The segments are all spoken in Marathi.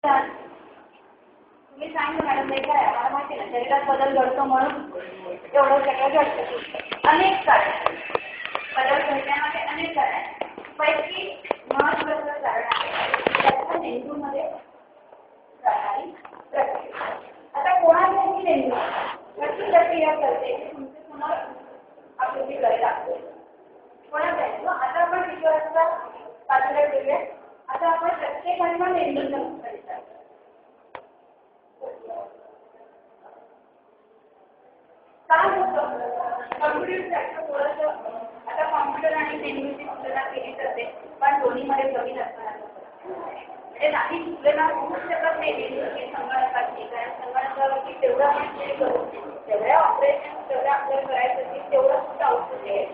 तर तुम्ही सांगा मॅडम, हे काय मला माहिती ना, शरीरात बदल घडतो म्हणून एवढं सगळं घडतं. अनेक कारण बदल घडण्यामध्ये अनेक कारण पैकी महत्त्वाचं कारण आहे त्याच्या मेंदूमध्ये जाणारी प्रक्रिया. आता कोणालाही मेंदू कशी प्रक्रिया करते हे तुमचे समोर आकृती करायला लागते. कोणाचं आता आपण किती वाजता बाजूला ठेवूया. आता आपण प्रत्येकांना मेंदूचा विचार काय होतं कॉम्प्युटरसारखं थोडंसं. आता कॉम्प्युटर आणि मेंदूची तुलना केली जाते, पण दोन्हीमध्ये कमी नसणार म्हणजे नाही तुलना होऊच शकत नाही मेंदूची संगणकाची. कारण संगणकावरती तेवढं आपण हे करू, तेवढ्या ऑपरेशन तेवढं आपल्याला करायचं की तेवढं सुद्धा आउटपुट आहे.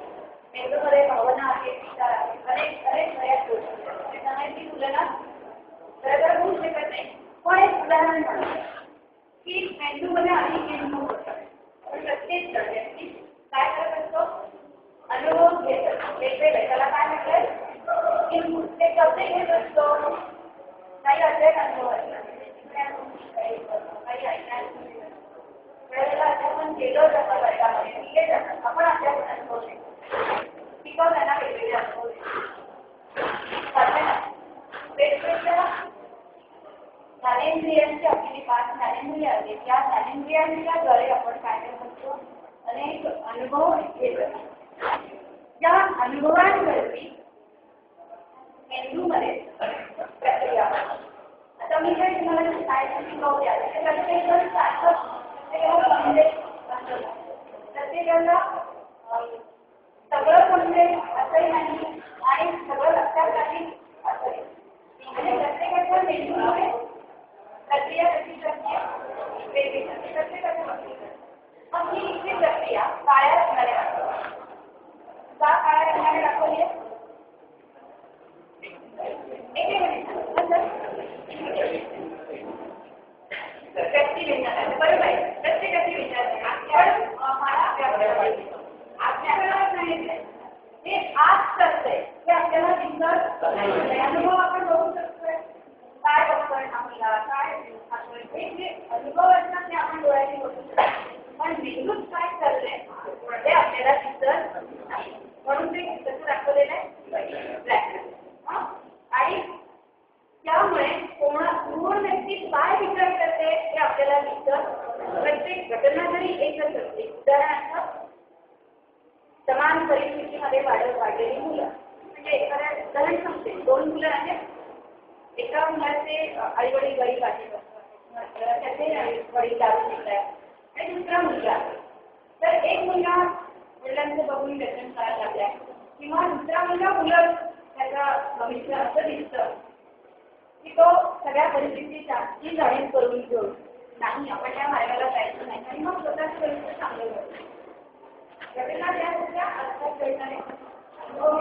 मेंदूमध्ये भावना आहे, विचार आहे, अनेक अनेक बऱ्याच गोष्टी आहेत. त्याच्यामुळे ती तुलना बरोबर होऊ शकत नाही. पण एक उदाहरण म्हणून की मेंदूमध्ये अनेक मेंदू होतात, पण प्रत्येक व्यक्ती काय करत असतो, अनुभव घेत असतो वेगवेगळे. त्याला काय म्हटलंय की ते कसे घेत असतो. काही असेल अनुभव काही ऐकण्यात वेळेला आपण गेलो जातं वर्गामध्ये दिले जातात. आपण आपल्याला अनुभव शिकव त्यांना वेगवेगळे अनुभव वेगवेगळ्या ज्ञानेंद्रियांची आपली 5 ज्ञानेंद्रिय आहेत. या ज्ञानेंद्रियांच्याद्वारे आपण काय करत असतो, अनेक अनुभव घेत असतो. या अनुभवांवरती मेंदूमध्ये प्रक्रिया. आता मी काही तुम्हाला काय शिकवते आहे ते प्रत्येकजण सारखं प्रत्येकाला सगळं समजेल असंही नाही आणि सगळं लक्षात राहील असंही. म्हणजे प्रत्येकाच्या मेंदूमध्ये प्रक्रिया कशी करते वेगळी करते प्रत्येकाच्या बाबतीत. मग ही इथे प्रक्रिया काळ्या रंगाने दाखवली. का काळ्या रंगाने दाखवली आहे? व्यक्तिविज्ञान बरोबर आहे. प्रत्येकाची विचार आपल्याला सांगितलंय हे आज करतंय हे आपल्याला दिसत अनुभव आपण बघू शकतोय. काय बघतोय आपला काय हे जे अनुभव असतात ते आपण डोळ्याने बघू शकतो, पण मेंदूत काय चाललंय ते आपल्याला दिसत नाही. म्हणून ते कसं दाखवलेलं आहे ब्लॅक. आणि त्यामुळे पूर्ण व्यक्ती काय विचार करते हे आपल्याला दिसतं. प्रत्येक घटना जरी एकच असते. उदाहरणार्थ समान परिस्थितीमध्ये वाढलेली मुलं, म्हणजे एखाद्या उदाहरण सांगते. 2 मुलं आहेत. एका मुलाचे आई वडील गरीब आहेत, त्याचे वडील दारू पितात आणि दुसरा मुलगा आहे. तर एक मुलगा वडिलांचं बघून व्यसन करायला लागलाय किंवा दुसरा मुलगा मुलं त्याचा भविष्य असं दिसतं की तो सगळ्या परिस्थितीचा ही जाणीव करून घेऊन नाही आपण त्या मार्गाला जायचं नाही आणि मग स्वतःचं भविष्य चांगलं करतो. घटना त्या सगळ्या अर्थात घडणारे अनुभव